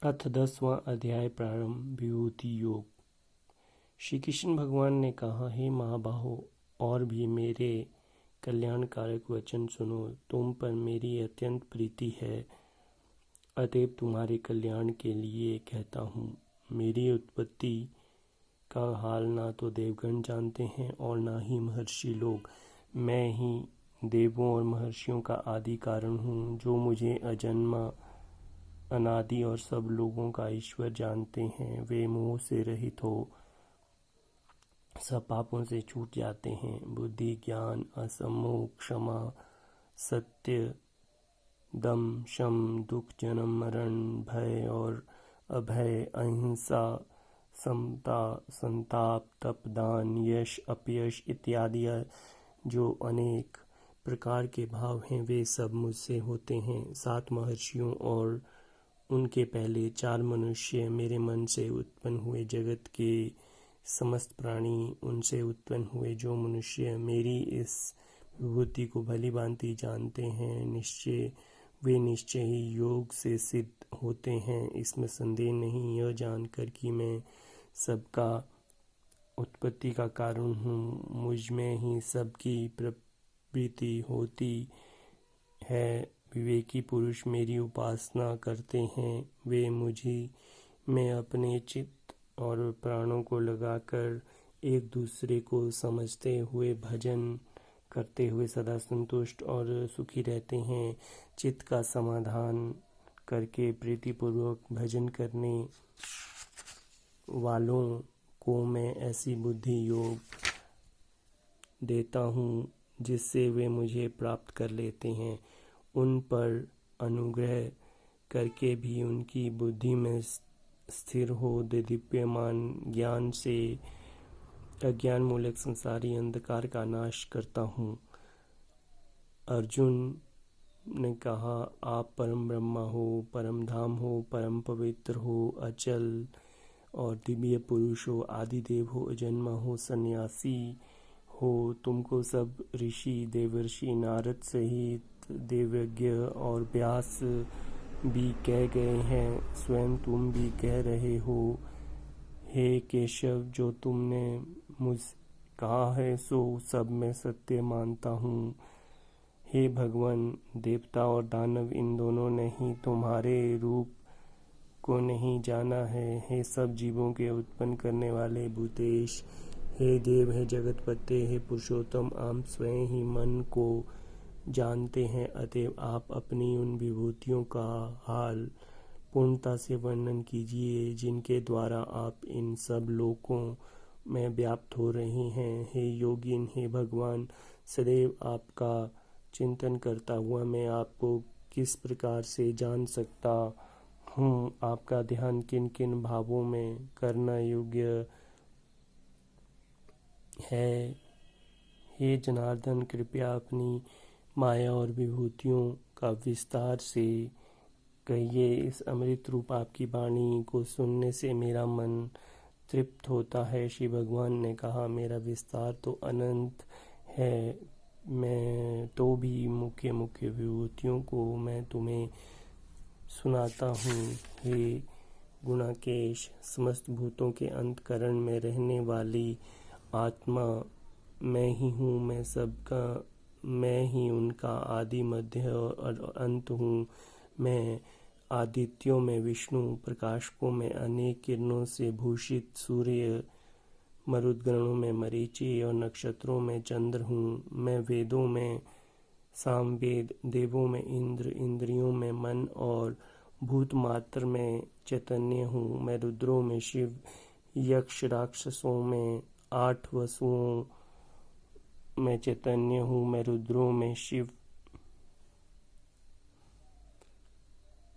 अथ 10वां अध्याय प्रारंभ। विभूति योग। श्री कृष्ण भगवान ने कहा, हे महाबाहो, और भी मेरे कल्याणकारक वचन सुनो। तुम पर मेरी अत्यंत प्रीति है, अतएव तुम्हारे कल्याण के लिए कहता हूँ। मेरी उत्पत्ति का हाल ना तो देवगण जानते हैं और ना ही महर्षि लोग। मैं ही देवों और महर्षियों का आदि कारण हूँ, जो मुझे अजन्मा अनादि और सब लोगों का ईश्वर जानते हैं। वे मोह से रहित हो सब पापों से छूट जाते हैं। बुद्धि, ज्ञान, असमोह, क्षमा, सत्य, दम, शम, दुख, जन्म मरण, भय और अभय, अहिंसा, समता, संताप, तप, दान, यश, अपयश इत्यादि जो अनेक प्रकार के भाव हैं, वे सब मुझसे होते हैं। 7 महर्षियों और उनके पहले 4 मनुष्य मेरे मन से उत्पन्न हुए। जगत के समस्त प्राणी उनसे उत्पन्न हुए। जो मनुष्य मेरी इस विभूति को भली भांति जानते हैं, वे निश्चय ही योग से सिद्ध होते हैं। इसमें संदेह नहीं। यह जानकर कि मैं सबका उत्पत्ति का कारण हूँ, मुझ में ही सबकी प्रवृत्ति होती है। विवेकी पुरुष मेरी उपासना करते हैं। वे मुझी में अपने चित्त और प्राणों को लगाकर एक दूसरे को समझते हुए भजन करते हुए सदा संतुष्ट और सुखी रहते हैं। चित्त का समाधान करके प्रीतिपूर्वक भजन करने वालों को मैं ऐसी बुद्धि योग देता हूँ जिससे वे मुझे प्राप्त कर लेते हैं। उन पर अनुग्रह करके भी उनकी बुद्धि में स्थिर हो दिव्यमान ज्ञान से अज्ञान मूलक संसारी अंधकार का नाश करता हूँ। अर्जुन ने कहा, आप परम ब्रह्मा हो, परम धाम हो, परम पवित्र हो, अचल और दिव्य पुरुष हो, आदिदेव हो, अजन्मा हो, सन्यासी हो। तुमको सब ऋषि, देवर्षि, नारद सहित देवज्ञ और व्यास भी कह गए हैं। स्वयं तुम भी कह रहे हो। हे केशव, जो तुमने मुझ कहा है सो सब मैं सत्य मानता हूँ। हे भगवान, देवता और दानव इन दोनों ने ही तुम्हारे रूप को नहीं जाना है। हे सब जीवों के उत्पन्न करने वाले भूतेश, हे देव, हे जगतपते, हे पुरुषोत्तम, आप स्वयं ही मन को जानते हैं। अतएव आप अपनी उन विभूतियों का हाल पूर्णता से वर्णन कीजिए, जिनके द्वारा आप इन सब लोकों में व्याप्त हो रहे हैं। हे योगिन, हे भगवान, सदैव आपका चिंतन करता हुआ मैं आपको किस प्रकार से जान सकता हूँ। आपका ध्यान किन किन भावों में करना योग्य है। हे जनार्दन, कृपया अपनी माया और विभूतियों का विस्तार से कहिए। इस अमृत रूप आपकी वाणी को सुनने से मेरा मन तृप्त होता है। श्री भगवान ने कहा, मेरा विस्तार तो अनंत है, मैं तो भी मुख्य मुख्य विभूतियों को मैं तुम्हें सुनाता हूँ। हे गुणाकेश, समस्त भूतों के अंतकरण में रहने वाली आत्मा मैं ही हूँ। मैं ही उनका आदि, मध्य और अंत हूँ। मैं आदित्यों में विष्णु, प्रकाशकों में अनेक किरणों से भूषित सूर्य, मरुद्गणों में मरीचि और नक्षत्रों में चंद्र हूँ। मैं वेदों में सामवेद, देवों में इंद्र, इंद्रियों में मन और भूत मात्र में चैतन्य हूँ। मैं रुद्रों में शिव, यक्ष राक्षसों में 8 वसुओं में चैतन्य हूँ। मैं रुद्रों में शिव,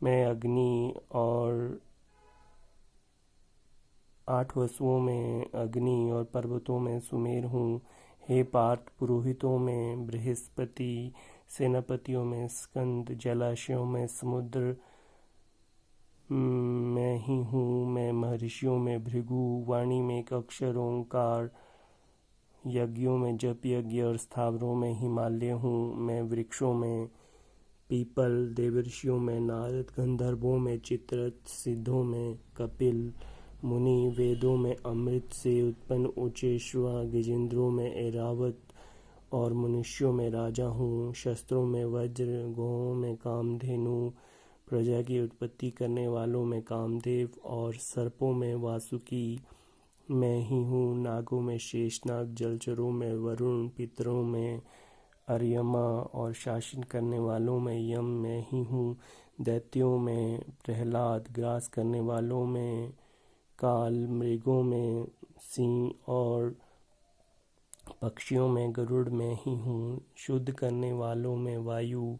मैं अग्नि और 8 वसुओं में अग्नि और पर्वतों में सुमेर हूँ। हे पार्थ, पुरोहितों में बृहस्पति, सेनापतियों में स्कंद, जलाशयों में समुद्र मैं ही हूँ। मैं महर्षियों में भृगु, वाणी में एक अक्षर ओंकार, यज्ञों में जप यज्ञ और स्थावरों में हिमालय हूँ। मैं वृक्षों में पीपल, देवर्षियों में नारद, गंधर्वों में चित्ररथ, सिद्धों में कपिल मुनि, वेदों में अमृत से उत्पन्न उच्चैश्रवा, गजेंद्रों में ऐरावत और मनुष्यों में राजा हूँ। शस्त्रों में वज्र, गौओं में कामधेनु, प्रजा की उत्पत्ति करने वालों में कामदेव और सर्पों में वासुकी मैं ही हूँ। नागों में शेषनाग, जलचरों में वरुण, पितरों में अर्यमा और शासन करने वालों में यम मैं ही हूँ। दैत्यों में प्रहलाद, ग्रास करने वालों में काल, मृगों में सिंह और पक्षियों में गरुड़ मैं ही हूँ। शुद्ध करने वालों में वायु,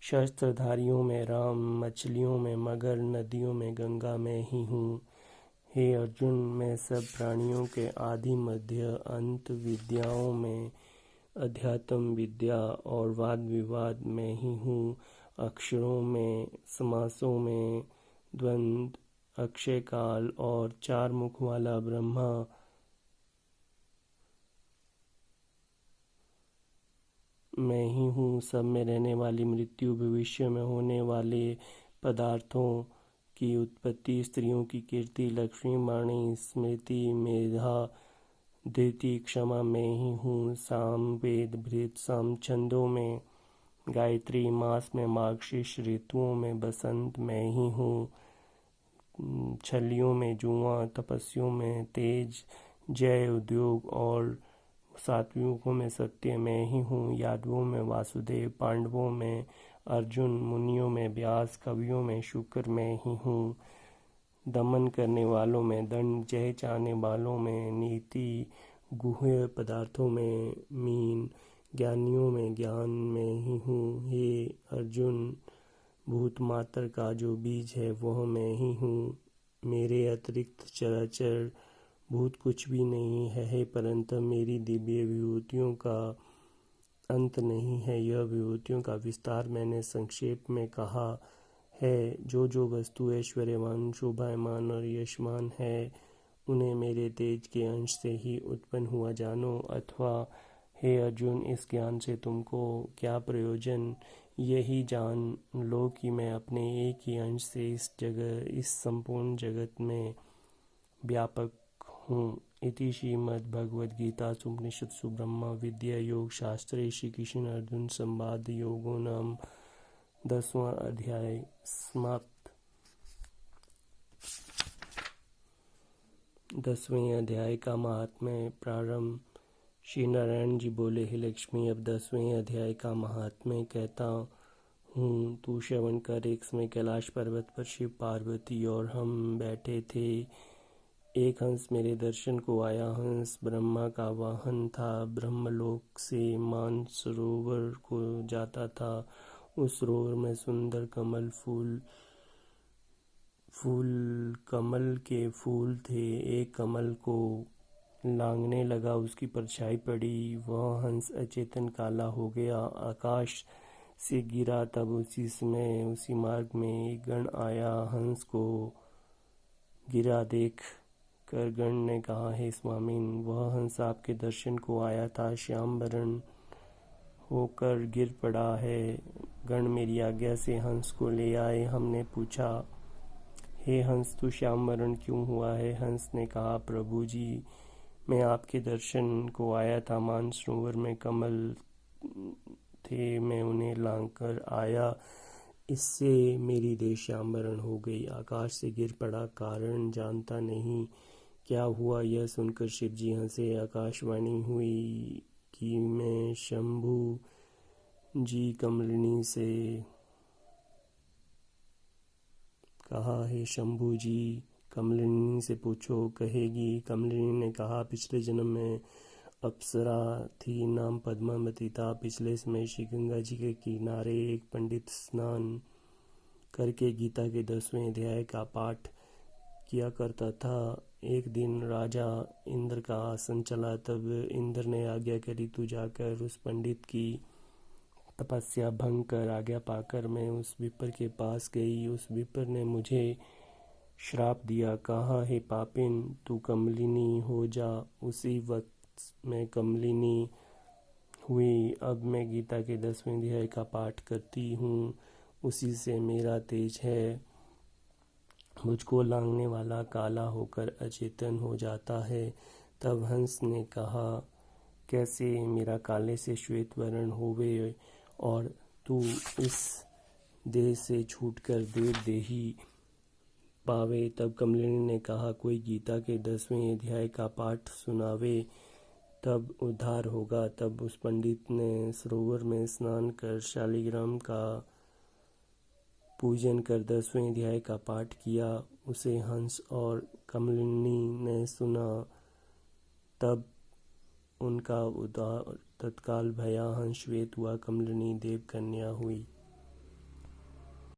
शस्त्रधारियों में राम, मछलियों में मगर, नदियों में गंगा मैं ही हूँ। हे अर्जुन, मैं सब प्राणियों के आदि मध्य अंत, विद्याओं में अध्यात्म विद्या और वाद विवाद मैं ही हूँ। अक्षरों में, समासों में द्वंद्व, अक्षय काल और चार मुख वाला ब्रह्मा मैं ही हूँ। सब में रहने वाली मृत्यु, भविष्य में होने वाले पदार्थों की उत्पत्ति, स्त्रियों की कीर्ति, लक्ष्मी, वाणी, स्मृति, मेधा, धृति, क्षमा मैं ही हूँ। साम, वेद, भृत, साम छंदों में गायत्री, मास में मार्गशीर्ष, ऋतुओं में बसंत मैं ही हूँ। छलियों में जुआ, तपस्वियों में तेज, जय, उद्योग और सात्विकों में सत्य मैं ही हूँ। यादवों में वासुदेव, पांडवों में अर्जुन, मुनियों में व्यास, कवियों में शुक्र मैं ही हूँ। दमन करने वालों में दंड, जय चाहने वालों में नीति, गुह्य पदार्थों में मीन, ज्ञानियों में ज्ञान मैं ही हूँ। हे अर्जुन, भूत मात्र का जो बीज है वह मैं ही हूँ। मेरे अतिरिक्त चराचर भूत कुछ भी नहीं है। हे परंतु मेरी दिव्य विभूतियों का अंत नहीं है। यह विभूतियों का विस्तार मैंने संक्षेप में कहा है। जो जो वस्तु ऐश्वर्यवान, शोभायमान और यशमान है, उन्हें मेरे तेज के अंश से ही उत्पन्न हुआ जानो। अथवा हे अर्जुन, इस ज्ञान से तुमको क्या प्रयोजन? यही जान लो कि मैं अपने एक ही अंश से इस संपूर्ण जगत में व्यापक हूँ। इति श्रीमद्भगवद्गीतासु उपनिषत्सु ब्रह्म विद्या योग शास्त्रे श्री कृष्ण अर्जुन संवाद योगो नाम 10वां अध्याय समाप्त। 10वें अध्याय का महात्म्य प्रारंभ। श्री नारायण जी बोले, हे लक्ष्मी, अब 10वें अध्याय का महात्म्य कहता हूँ। तू श्रवण कर। एक समय कैलाश पर्वत पर शिव, पार्वती और हम बैठे थे। एक हंस मेरे दर्शन को आया। हंस ब्रह्मा का वाहन था। ब्रह्मलोक से मानसरोवर को जाता था। उस सरोवर में सुंदर कमल के फूल थे। एक कमल को लांघने लगा, उसकी परछाई पड़ी, वह हंस अचेतन काला हो गया, आकाश से गिरा। तब उसी समय उसी मार्ग में एक गण आया। हंस को गिरा देख कर गण ने कहा, हे स्वामीन, वह हंस आपके दर्शन को आया था, श्याम वर्ण होकर गिर पड़ा है। गण मेरी आज्ञा से हंस को ले आए। हमने पूछा, हे हंस, तू श्याम वर्ण क्यों हुआ है? हंस ने कहा, प्रभु जी, मैं आपके दर्शन को आया था। मानसरोवर में कमल थे, मैं उन्हें लांघ कर आया, इससे मेरी देह श्याम वर्ण हो गई। आकाश से गिर पड़ा, कारण जानता नहीं क्या हुआ। यह सुनकर शिव जी हंसे। आकाशवाणी हुई कि मैं शंभु जी कमलिनी से कहा, हे शंभु जी, कमलिनी से पूछो, कहेगी। कमलिनी ने कहा, पिछले जन्म में अप्सरा थी, नाम पद्मावती था। पिछले समय श्री गंगा जी के किनारे एक पंडित स्नान करके गीता के 10वें अध्याय का पाठ किया करता था। एक दिन राजा इंद्र का आसन चला। तब इंद्र ने आज्ञा करी, तू जाकर उस पंडित की तपस्या भंग कर। आज्ञा पाकर मैं उस विप्र के पास गई। उस विप्र ने मुझे श्राप दिया, कहा, हे पापिन, तू कमलिनी हो जा। उसी वक्त मैं कमलिनी हुई। अब मैं गीता के 10वें अध्याय का पाठ करती हूँ। उसी से मेरा तेज है। मुझको लांघने वाला काला होकर अचेतन हो जाता है। तब हंस ने कहा, कैसे मेरा काले से श्वेत वर्ण होवे और तू इस देह से छूटकर देव देही पावे। तब कमलिनी ने कहा, कोई गीता के 10वें अध्याय का पाठ सुनावे, तब उद्धार होगा। तब उस पंडित ने सरोवर में स्नान कर शालिग्राम का पूजन कर 10वें अध्याय का पाठ किया। उसे हंस और कमलिनी ने सुना। तब उनका उद्धार तत्काल भया। हंस श्वेत हुआ, कमलिनी देव कन्या हुई।